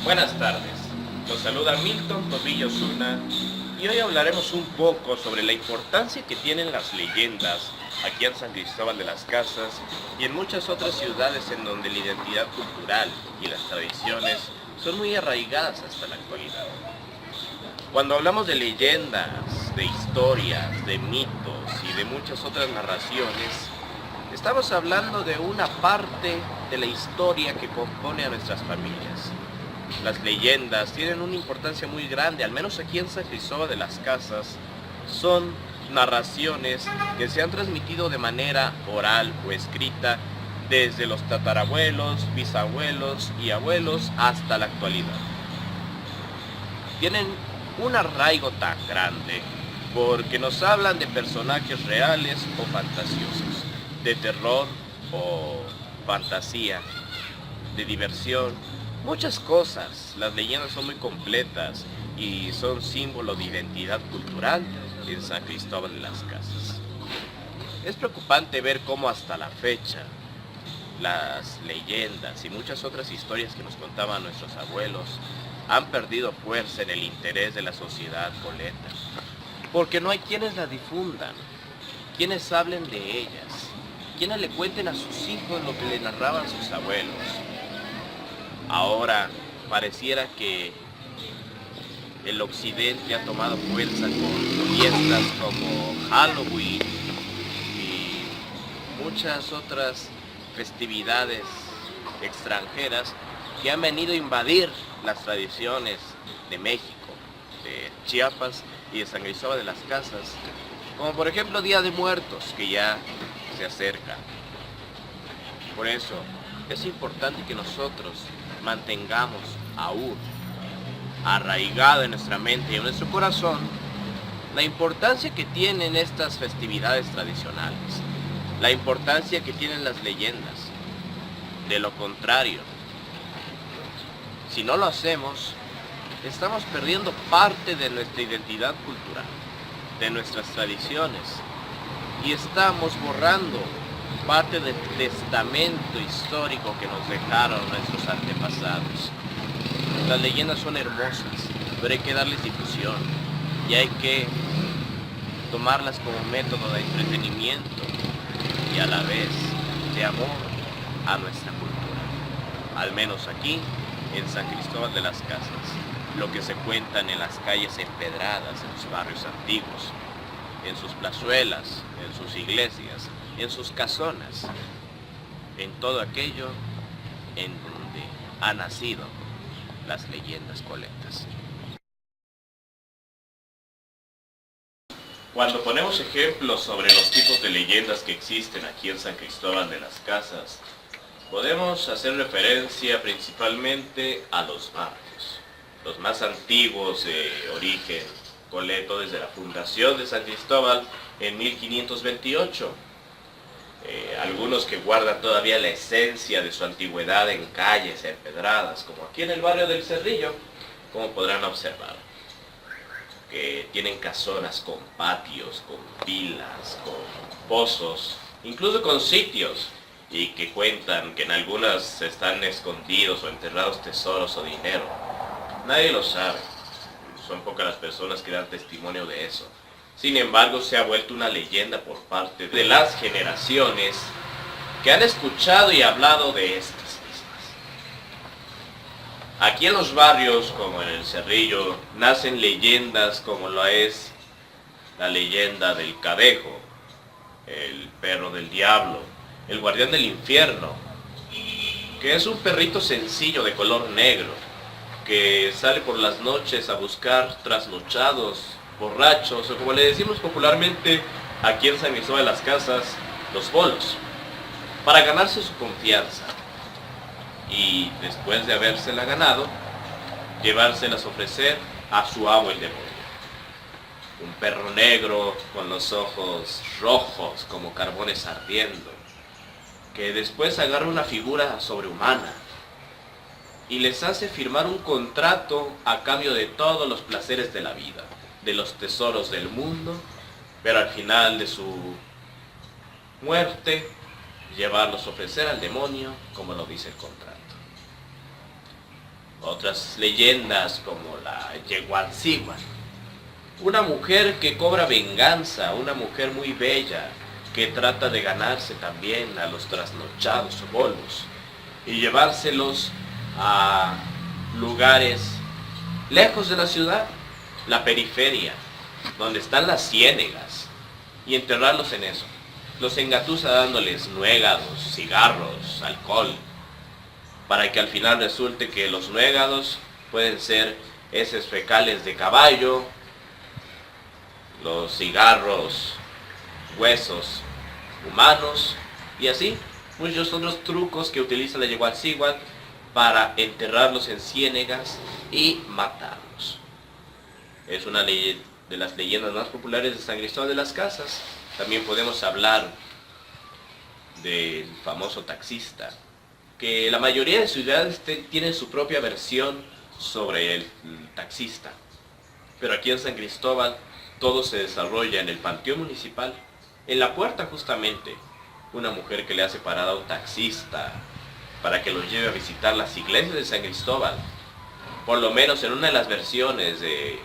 Buenas tardes, los saluda Milton Torrillo Zuna y hoy hablaremos un poco sobre la importancia que tienen las leyendas aquí en San Cristóbal de las Casas y en muchas otras ciudades en donde la identidad cultural y las tradiciones son muy arraigadas hasta la actualidad. Cuando hablamos de leyendas, de historias, de mitos y de muchas otras narraciones, estamos hablando de una parte de la historia que compone a nuestras familias. Las leyendas tienen una importancia muy grande, al menos aquí en San Cristóbal de las Casas. Son narraciones que se han transmitido de manera oral o escrita desde los tatarabuelos, bisabuelos y abuelos hasta la actualidad. Tienen un arraigo tan grande porque nos hablan de personajes reales o fantasiosos, de terror o fantasía, de diversión, muchas cosas. Las leyendas son muy completas y son símbolo de identidad cultural en San Cristóbal de las Casas. Es preocupante ver cómo hasta la fecha las leyendas y muchas otras historias que nos contaban nuestros abuelos han perdido fuerza en el interés de la sociedad coleta, porque no hay quienes las difundan, quienes hablen de ellas, quienes le cuenten a sus hijos lo que le narraban sus abuelos. Ahora pareciera que el occidente ha tomado fuerza con fiestas como Halloween y muchas otras festividades extranjeras que han venido a invadir las tradiciones de México, de Chiapas y de San Cristóbal de las Casas, como por ejemplo Día de Muertos, que ya se acerca. Por eso es importante que nosotros mantengamos aún arraigado en nuestra mente y en nuestro corazón la importancia que tienen estas festividades tradicionales, la importancia que tienen las leyendas. De lo contrario, si no lo hacemos, estamos perdiendo parte de nuestra identidad cultural, de nuestras tradiciones, y estamos borrando parte del testamento histórico que nos dejaron nuestros antepasados. Las leyendas son hermosas, pero hay que darles difusión y hay que tomarlas como método de entretenimiento y a la vez de amor a nuestra cultura. Al menos aquí, en San Cristóbal de las Casas, lo que se cuentan en las calles empedradas, en los barrios antiguos, en sus plazuelas, en sus iglesias, en sus casonas, en todo aquello en donde han nacido las leyendas coletas. Cuando ponemos ejemplos sobre los tipos de leyendas que existen aquí en San Cristóbal de las Casas, podemos hacer referencia principalmente a los barrios, los más antiguos de origen coleto desde la fundación de San Cristóbal en 1528. Algunos que guardan todavía la esencia de su antigüedad en calles empedradas, como aquí en el barrio del Cerrillo, como podrán observar, que tienen casonas con patios, con pilas, con pozos, incluso con sitios, y que cuentan que en algunas están escondidos o enterrados tesoros o dinero. Nadie lo sabe, son pocas las personas que dan testimonio de eso. Sin embargo, se ha vuelto una leyenda por parte de las generaciones que han escuchado y hablado de estas mismas. Aquí en los barrios, como en el Cerrillo, nacen leyendas como lo es la leyenda del Cadejo, el perro del diablo, el guardián del infierno, que es un perrito sencillo de color negro, que sale por las noches a buscar trasnochados, borrachos, o como le decimos popularmente aquí en San Cristóbal de las Casas, los bolos, para ganarse su confianza y después de habérsela ganado, llevárselas a ofrecer a su amo el demonio. Un perro negro con los ojos rojos como carbones ardiendo, que después agarra una figura sobrehumana y les hace firmar un contrato a cambio de todos los placeres de la vida, de los tesoros del mundo, pero al final de su muerte, llevarlos a ofrecer al demonio, como lo dice el contrato. Otras leyendas como la Yegualcigua, una mujer que cobra venganza, una mujer muy bella, que trata de ganarse también a los trasnochados o bolos y llevárselos a lugares lejos de la ciudad, la periferia, donde están las ciénegas, y enterrarlos en eso. Los engatusa dándoles nuegados, cigarros, alcohol, para que al final resulte que los nuegados pueden ser heces fecales de caballo, los cigarros, huesos humanos, y así muchos otros trucos que utiliza la Yegualcigua para enterrarlos en ciénegas y matarlos. Es una de las leyendas más populares de San Cristóbal de las Casas. También podemos hablar del famoso taxista, que la mayoría de ciudades tienen su propia versión sobre el taxista. Pero aquí en San Cristóbal todo se desarrolla en el panteón municipal, en la puerta justamente, una mujer que le hace parada a un taxista para que los lleve a visitar las iglesias de San Cristóbal. Por lo menos en una de las versiones de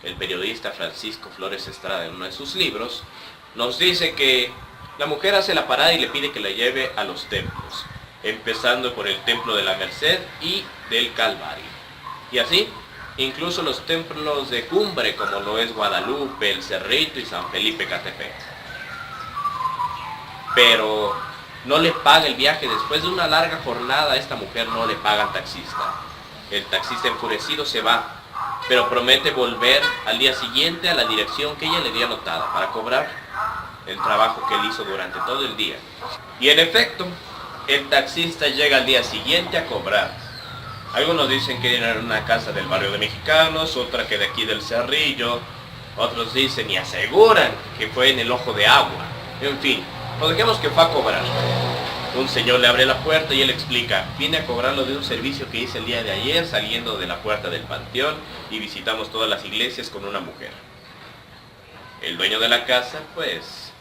el periodista Francisco Flores Estrada en uno de sus libros, nos dice que la mujer hace la parada y le pide que la lleve a los templos, empezando por el templo de la Merced y del Calvario. Y así, incluso los templos de cumbre como lo es Guadalupe, el Cerrito y San Felipe Catepec. Pero no le paga el viaje. Después de una larga jornada, a esta mujer no le paga al taxista. El taxista enfurecido se va, pero promete volver al día siguiente a la dirección que ella le dio anotada para cobrar el trabajo que él hizo durante todo el día. Y en efecto, el taxista llega al día siguiente a cobrar. Algunos dicen que era en una casa del barrio de Mexicanos, otra que de aquí del Cerrillo, otros dicen y aseguran que fue en el Ojo de Agua. En fin, pues dejemos que fue a cobrar. Un señor le abre la puerta y él explica: vine a cobrarlo de un servicio que hice el día de ayer saliendo de la puerta del panteón y visitamos todas las iglesias con una mujer. El dueño de la casa, pues,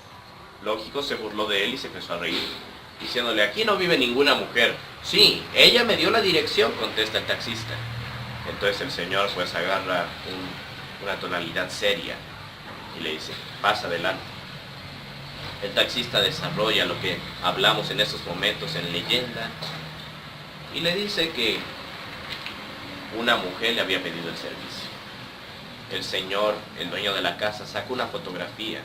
lógico, se burló de él y se empezó a reír, diciéndole: aquí no vive ninguna mujer. Sí, ella me dio la dirección, contesta el taxista. Entonces el señor pues agarra una tonalidad seria y le dice: pasa adelante. El taxista desarrolla lo que hablamos en esos momentos en leyenda y le dice que una mujer le había pedido el servicio. El señor, el dueño de la casa, saca una fotografía,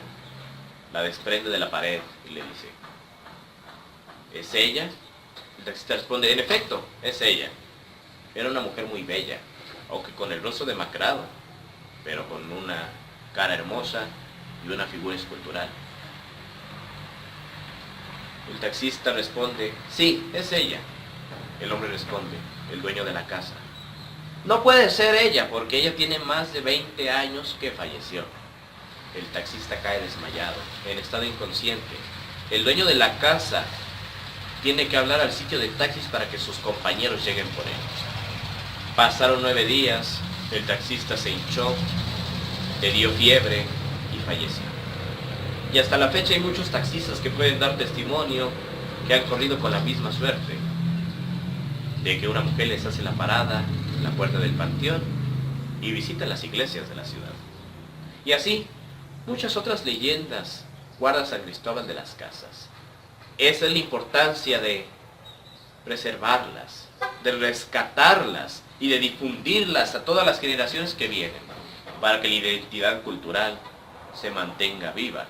la desprende de la pared y le dice: ¿es ella? El taxista responde: en efecto, es ella. Era una mujer muy bella, aunque con el rostro demacrado, pero con una cara hermosa y una figura escultural. El taxista responde: sí, es ella. El hombre responde, el dueño de la casa: no puede ser ella, porque ella tiene más de 20 años que falleció. El taxista cae desmayado, en estado inconsciente. El dueño de la casa tiene que hablar al sitio de taxis para que sus compañeros lleguen por él. Pasaron 9 días, el taxista se hinchó, le dio fiebre y falleció. Y hasta la fecha hay muchos taxistas que pueden dar testimonio que han corrido con la misma suerte, de que una mujer les hace la parada en la puerta del panteón y visita las iglesias de la ciudad. Y así, muchas otras leyendas guarda San Cristóbal de las Casas. Esa es la importancia de preservarlas, de rescatarlas y de difundirlas a todas las generaciones que vienen, para que la identidad cultural se mantenga viva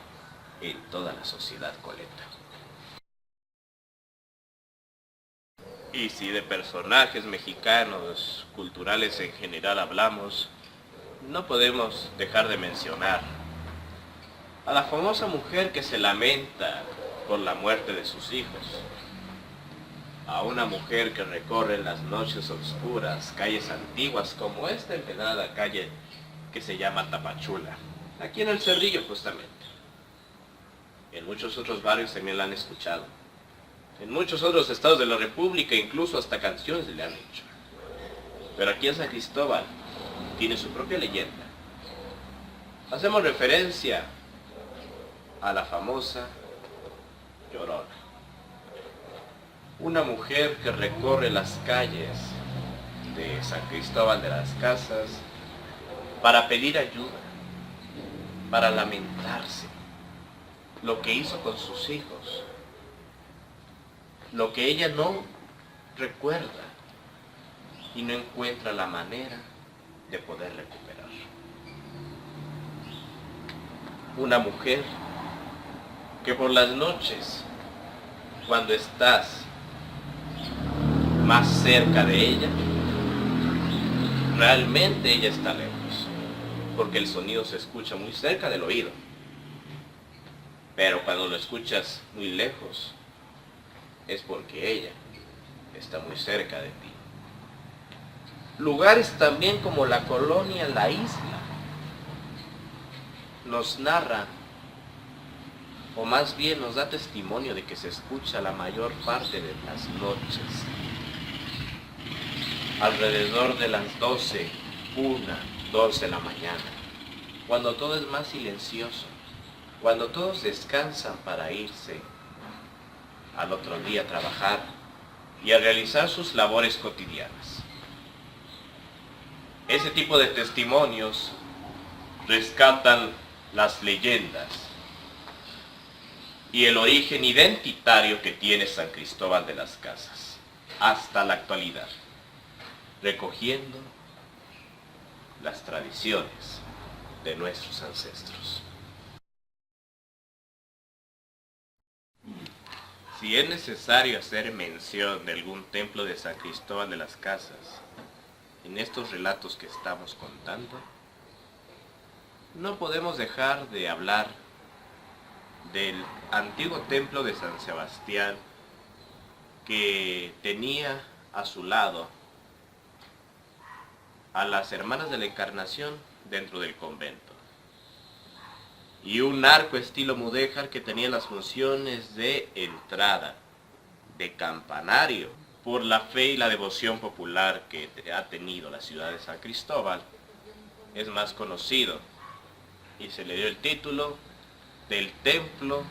en toda la sociedad coleta. Y si de personajes mexicanos, culturales en general hablamos, no podemos dejar de mencionar a la famosa mujer que se lamenta por la muerte de sus hijos, a una mujer que recorre en las noches oscuras calles antiguas como esta empedrada calle que se llama Tapachula, aquí en el Cerrillo justamente. En muchos otros barrios también la han escuchado. En muchos otros estados de la República incluso hasta canciones le han hecho. Pero aquí en San Cristóbal tiene su propia leyenda. Hacemos referencia a la famosa Llorona. Una mujer que recorre las calles de San Cristóbal de las Casas para pedir ayuda, para lamentarse lo que hizo con sus hijos, lo que ella no recuerda y no encuentra la manera de poder recuperar. Una mujer que por las noches, cuando estás más cerca de ella, realmente ella está lejos, porque el sonido se escucha muy cerca del oído, pero cuando lo escuchas muy lejos, es porque ella está muy cerca de ti. Lugares también como la colonia La Isla nos narra, o más bien nos da testimonio de que se escucha la mayor parte de las noches, alrededor de las 12, 1, 2 de la mañana, cuando todo es más silencioso, cuando todos descansan para irse al otro día a trabajar y a realizar sus labores cotidianas. Ese tipo de testimonios rescatan las leyendas y el origen identitario que tiene San Cristóbal de las Casas hasta la actualidad, recogiendo las tradiciones de nuestros ancestros. Si es necesario hacer mención de algún templo de San Cristóbal de las Casas en estos relatos que estamos contando, no podemos dejar de hablar del antiguo templo de San Sebastián, que tenía a su lado a las Hermanas de la Encarnación dentro del convento, y un arco estilo mudéjar que tenía las funciones de entrada, de campanario. Por la fe y la devoción popular que ha tenido la ciudad de San Cristóbal, es más conocido y se le dio el título del templo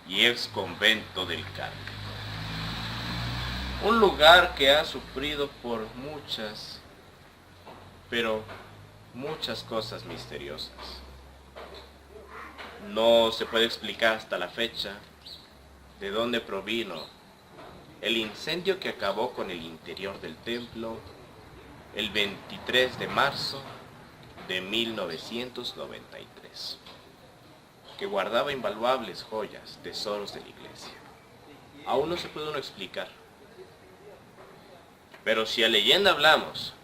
y ex convento del Carmen. Un lugar que ha sufrido por muchas, pero muchas cosas misteriosas. No se puede explicar hasta la fecha de dónde provino el incendio que acabó con el interior del templo el 23 de marzo de 1993, que guardaba invaluables joyas, tesoros de la iglesia. Aún no se puede uno explicar. Pero si a leyenda hablamos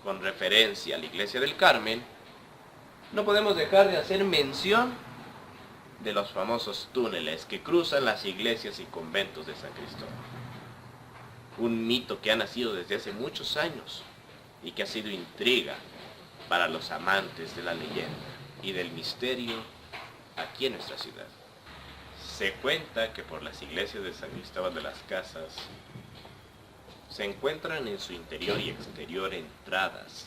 con referencia a la iglesia del Carmen, no podemos dejar de hacer mención de los famosos túneles que cruzan las iglesias y conventos de San Cristóbal. Un mito que ha nacido desde hace muchos años y que ha sido intriga para los amantes de la leyenda y del misterio aquí en nuestra ciudad. Se cuenta que por las iglesias de San Cristóbal de las Casas se encuentran en su interior y exterior entradas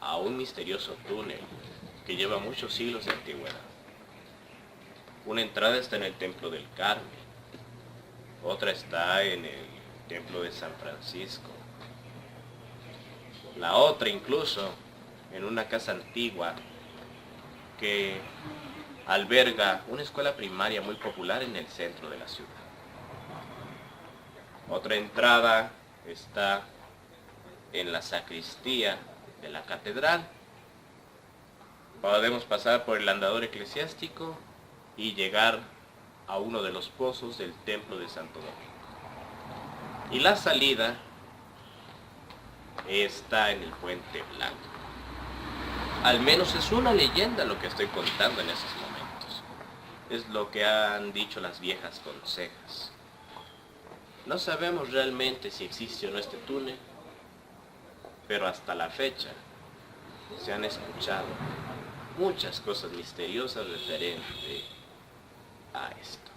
a un misterioso túnel que lleva muchos siglos de antigüedad. Una entrada está en el Templo del Carmen, otra está en el Templo de San Francisco, la otra incluso en una casa antigua que alberga una escuela primaria muy popular en el centro de la ciudad. Otra entrada está en la sacristía de la catedral. Podemos pasar por el andador eclesiástico y llegar a uno de los pozos del templo de Santo Domingo. Y la salida está en el Puente Blanco. Al menos es una leyenda lo que estoy contando en esos momentos. Es lo que han dicho las viejas consejas. No sabemos realmente si existe o no este túnel, pero hasta la fecha se han escuchado muchas cosas misteriosas referente a esto.